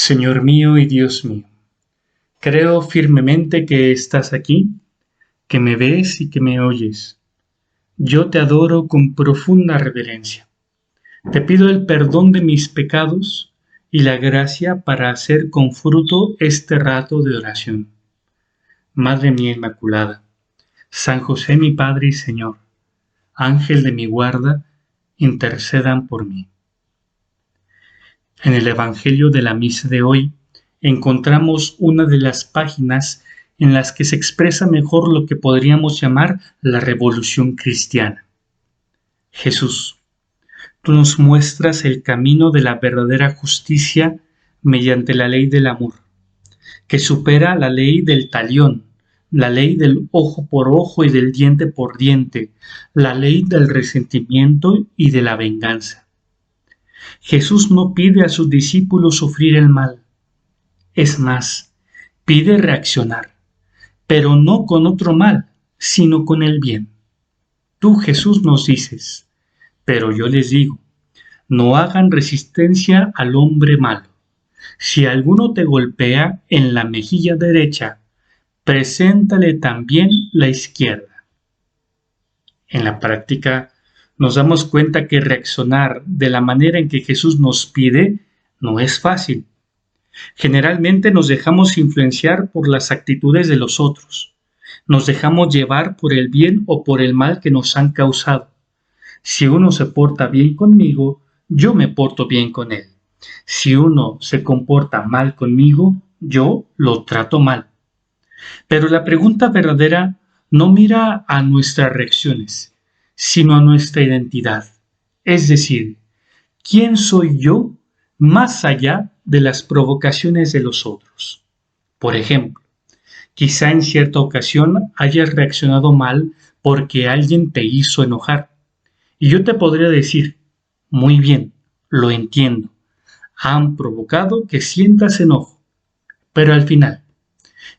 Señor mío y Dios mío, creo firmemente que estás aquí, que me ves y que me oyes. Yo te adoro con profunda reverencia. Te pido el perdón de mis pecados y la gracia para hacer con fruto este rato de oración. Madre mía Inmaculada, San José mi Padre y Señor, Ángel de mi guarda, intercedan por mí. En el Evangelio de la misa de hoy encontramos una de las páginas en las que se expresa mejor lo que podríamos llamar la revolución cristiana. Jesús, tú nos muestras el camino de la verdadera justicia mediante la ley del amor, que supera la ley del talión, la ley del ojo por ojo y del diente por diente, la ley del resentimiento y de la venganza. Jesús no pide a sus discípulos sufrir el mal. Es más, pide reaccionar, pero no con otro mal, sino con el bien. Tú, Jesús, nos dices, pero yo les digo, no hagan resistencia al hombre malo. Si alguno te golpea en la mejilla derecha, preséntale también la izquierda. En la práctica, nos damos cuenta que reaccionar de la manera en que Jesús nos pide no es fácil. Generalmente nos dejamos influenciar por las actitudes de los otros. Nos dejamos llevar por el bien o por el mal que nos han causado. Si uno se porta bien conmigo, yo me porto bien con él. Si uno se comporta mal conmigo, yo lo trato mal. Pero la pregunta verdadera no mira a nuestras reacciones, sino a nuestra identidad. Es decir, ¿quién soy yo más allá de las provocaciones de los otros? Por ejemplo, quizá en cierta ocasión hayas reaccionado mal porque alguien te hizo enojar. Y yo te podría decir, muy bien, lo entiendo. Han provocado que sientas enojo. Pero al final,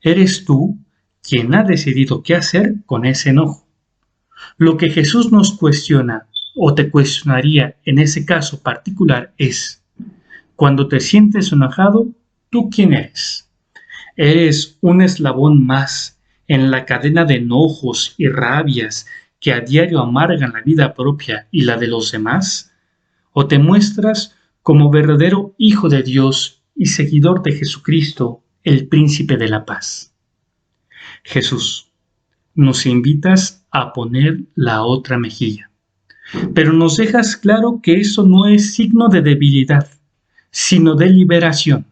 eres tú quien ha decidido qué hacer con ese enojo. Lo que Jesús nos cuestiona o te cuestionaría en ese caso particular es, cuando te sientes enojado, ¿tú quién eres? ¿Eres un eslabón más en la cadena de enojos y rabias que a diario amargan la vida propia y la de los demás? ¿O te muestras como verdadero Hijo de Dios y seguidor de Jesucristo, el Príncipe de la Paz? Jesús, nos invitas a poner la otra mejilla, pero nos dejas claro que eso no es signo de debilidad, sino de liberación.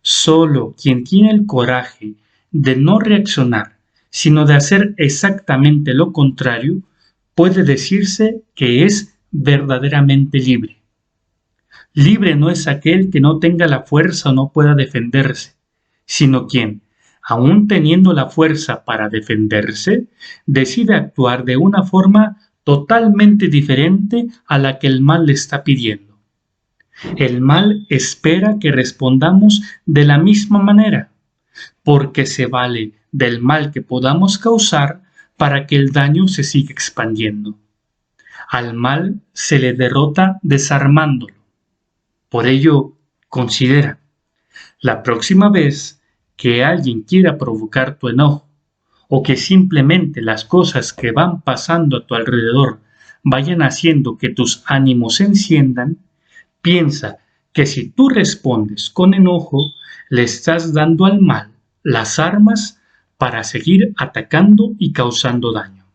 Solo quien tiene el coraje de no reaccionar, sino de hacer exactamente lo contrario, puede decirse que es verdaderamente libre. Libre no es aquel que no tenga la fuerza o no pueda defenderse, sino quien, aun teniendo la fuerza para defenderse, decide actuar de una forma totalmente diferente a la que el mal le está pidiendo. El mal espera que respondamos de la misma manera, porque se vale del mal que podamos causar para que el daño se siga expandiendo. Al mal se le derrota desarmándolo. Por ello, considera, la próxima vez que alguien quiera provocar tu enojo, o que simplemente las cosas que van pasando a tu alrededor vayan haciendo que tus ánimos se enciendan, piensa que si tú respondes con enojo, le estás dando al mal las armas para seguir atacando y causando daño.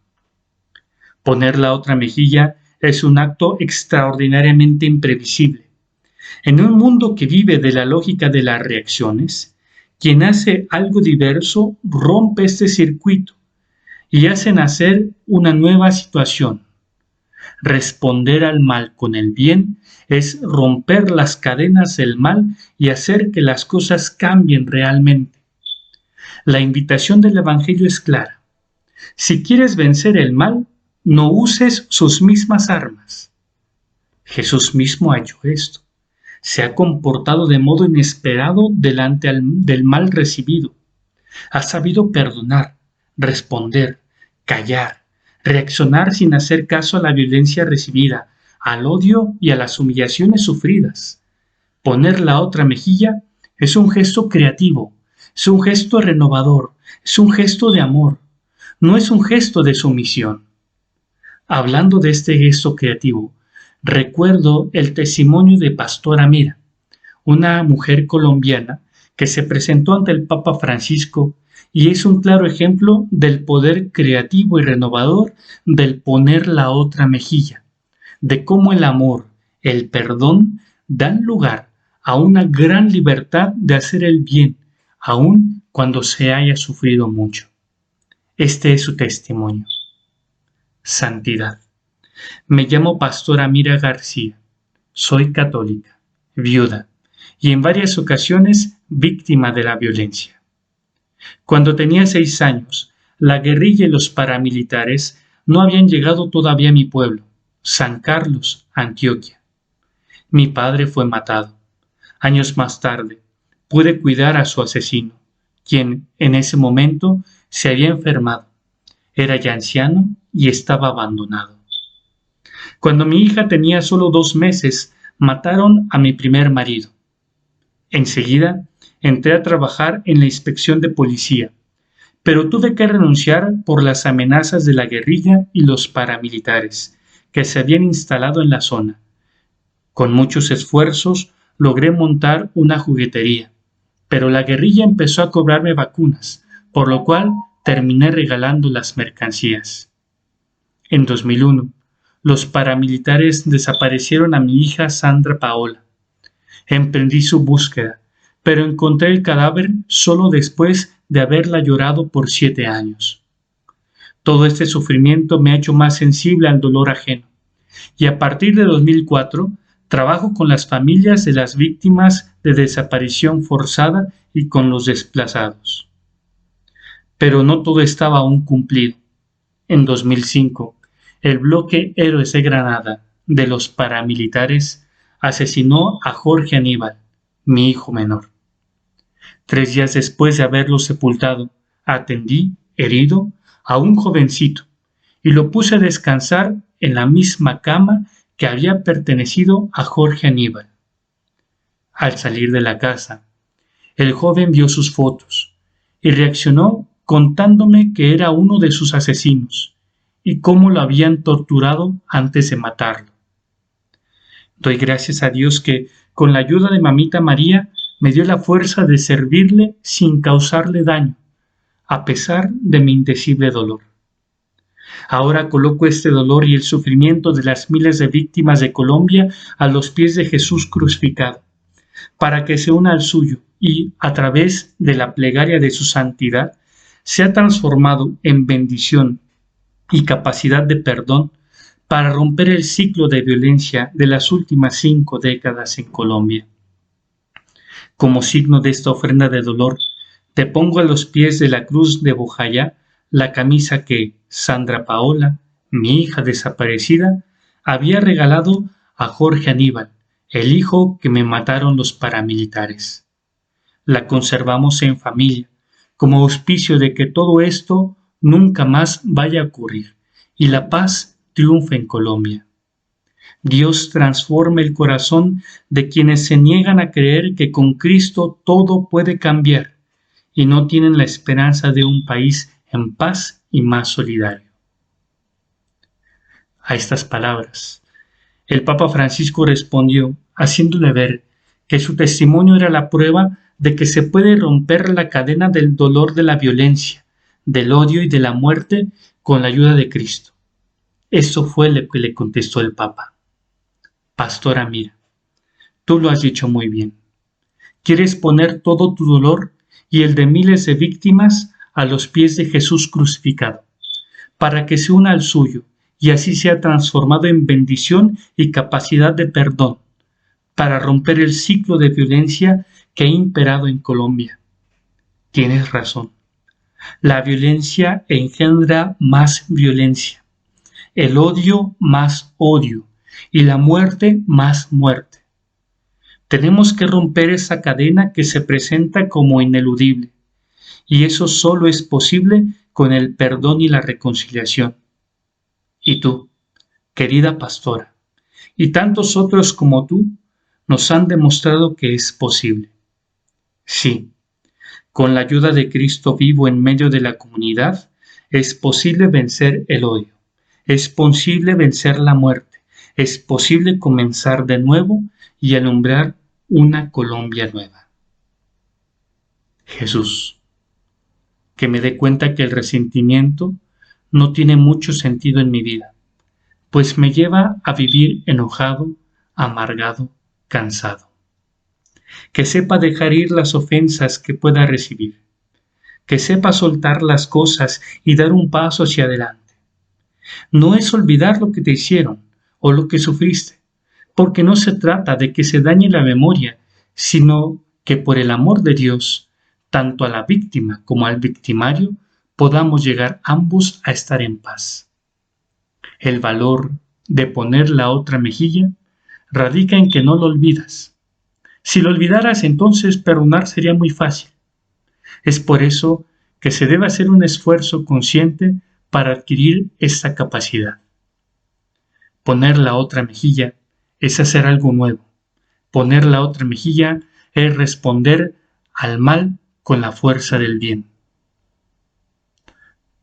Poner la otra mejilla es un acto extraordinariamente imprevisible. En un mundo que vive de la lógica de las reacciones, quien hace algo diverso rompe este circuito y hace nacer una nueva situación. Responder al mal con el bien es romper las cadenas del mal y hacer que las cosas cambien realmente. La invitación del Evangelio es clara. Si quieres vencer el mal, no uses sus mismas armas. Jesús mismo ha hecho esto. Se ha comportado de modo inesperado delante del mal recibido. Ha sabido perdonar, responder, callar, reaccionar sin hacer caso a la violencia recibida, al odio y a las humillaciones sufridas. Poner la otra mejilla Es un gesto creativo, es un gesto renovador, es un gesto de amor, no es un gesto de sumisión. Hablando de este gesto creativo, recuerdo el testimonio de Pastora Mira, una mujer colombiana que se presentó ante el Papa Francisco y es un claro ejemplo del poder creativo y renovador del poner la otra mejilla, de cómo el amor, el perdón, dan lugar a una gran libertad de hacer el bien, aun cuando se haya sufrido mucho. Este es su testimonio. Santidad. Me llamo Pastora Mira García. Soy católica, viuda y en varias ocasiones víctima de la violencia. Cuando tenía 6 años, la guerrilla y los paramilitares no habían llegado todavía a mi pueblo, San Carlos, Antioquia. Mi padre fue matado. Años más tarde, pude cuidar a su asesino, quien en ese momento se había enfermado. Era ya anciano y estaba abandonado. Cuando mi hija tenía solo 2 meses, mataron a mi primer marido. Enseguida, entré a trabajar en la inspección de policía, pero tuve que renunciar por las amenazas de la guerrilla y los paramilitares que se habían instalado en la zona. Con muchos esfuerzos logré montar una juguetería, pero la guerrilla empezó a cobrarme vacunas, por lo cual terminé regalando las mercancías. En 2001, los paramilitares desaparecieron a mi hija Sandra Paola. Emprendí su búsqueda, pero encontré el cadáver solo después de haberla llorado por 7 años. Todo este sufrimiento me ha hecho más sensible al dolor ajeno, y a partir de 2004 trabajo con las familias de las víctimas de desaparición forzada y con los desplazados. Pero no todo estaba aún cumplido. En 2005, el bloque Héroes de Granada de los paramilitares asesinó a Jorge Aníbal, mi hijo menor. 3 días después de haberlo sepultado, atendí, herido, a un jovencito y lo puse a descansar en la misma cama que había pertenecido a Jorge Aníbal. Al salir de la casa, el joven vio sus fotos y reaccionó contándome que era uno de sus asesinos y cómo lo habían torturado antes de matarlo. Doy gracias a Dios que, con la ayuda de Mamita María, me dio la fuerza de servirle sin causarle daño, a pesar de mi indecible dolor. Ahora coloco este dolor y el sufrimiento de las miles de víctimas de Colombia a los pies de Jesús crucificado, para que se una al suyo y, a través de la plegaria de su santidad, sea transformado en bendición y capacidad de perdón para romper el ciclo de violencia de las últimas 5 décadas en Colombia. Como signo de esta ofrenda de dolor, te pongo a los pies de la cruz de Bojayá la camisa que Sandra Paola, mi hija desaparecida, había regalado a Jorge Aníbal, el hijo que me mataron los paramilitares. La conservamos en familia, como auspicio de que todo esto nunca más vaya a ocurrir y la paz triunfe en Colombia. Dios transforme el corazón de quienes se niegan a creer que con Cristo todo puede cambiar y no tienen la esperanza de un país en paz y más solidario. A estas palabras, el Papa Francisco respondió haciéndole ver que su testimonio era la prueba de que se puede romper la cadena del dolor de la violencia, del odio y de la muerte con la ayuda de Cristo. Eso fue lo que le contestó el Papa. Pastora Mira, tú lo has dicho muy bien. Quieres poner todo tu dolor y el de miles de víctimas a los pies de Jesús crucificado, para que se una al suyo y así sea transformado en bendición y capacidad de perdón, para romper el ciclo de violencia que ha imperado en Colombia. Tienes razón. La violencia engendra más violencia, el odio más odio y la muerte más muerte. Tenemos que romper esa cadena que se presenta como ineludible, y eso solo es posible con el perdón y la reconciliación. Y tú, querida pastora, y tantos otros como tú, nos han demostrado que es posible. Sí, con la ayuda de Cristo vivo en medio de la comunidad, es posible vencer el odio, es posible vencer la muerte, es posible comenzar de nuevo y alumbrar una Colombia nueva. Jesús, que me dé cuenta que el resentimiento no tiene mucho sentido en mi vida, pues me lleva a vivir enojado, amargado, cansado. Que sepa dejar ir las ofensas que pueda recibir, que sepa soltar las cosas y dar un paso hacia adelante. No es olvidar lo que te hicieron o lo que sufriste, porque no se trata de que se dañe la memoria, sino que por el amor de Dios, tanto a la víctima como al victimario, podamos llegar ambos a estar en paz. El valor de poner la otra mejilla radica en que no lo olvidas. Si lo olvidaras, entonces perdonar sería muy fácil. Es por eso que se debe hacer un esfuerzo consciente para adquirir esta capacidad. Poner la otra mejilla es hacer algo nuevo. Poner la otra mejilla es responder al mal con la fuerza del bien.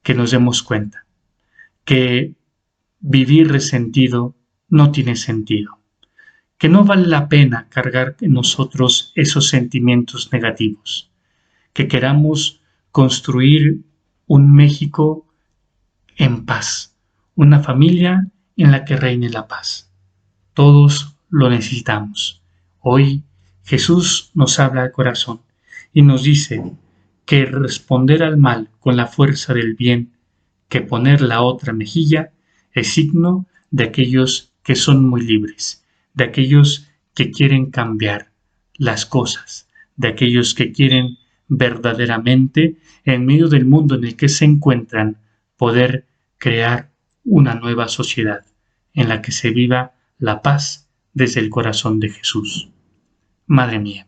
Que nos demos cuenta que vivir resentido no tiene sentido, que no vale la pena cargar en nosotros esos sentimientos negativos, que queramos construir un México en paz, una familia en la que reine la paz. Todos lo necesitamos. Hoy Jesús nos habla al corazón y nos dice que responder al mal con la fuerza del bien, que poner la otra mejilla, es signo de aquellos que son muy libres, de aquellos que quieren cambiar las cosas, de aquellos que quieren verdaderamente, en medio del mundo en el que se encuentran, poder crear una nueva sociedad en la que se viva la paz desde el corazón de Jesús. Madre mía,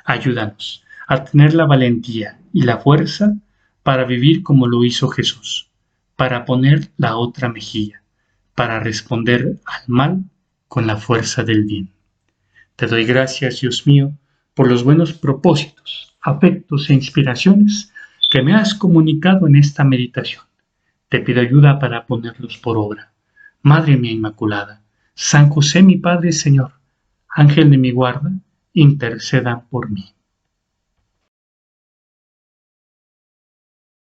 ayúdanos a tener la valentía y la fuerza para vivir como lo hizo Jesús, para poner la otra mejilla, para responder al mal con la fuerza del bien. Te doy gracias, Dios mío, por los buenos propósitos, afectos e inspiraciones que me has comunicado en esta meditación. Te pido ayuda para ponerlos por obra. Madre mía Inmaculada, San José mi Padre Señor, Ángel de mi guarda, interceda por mí.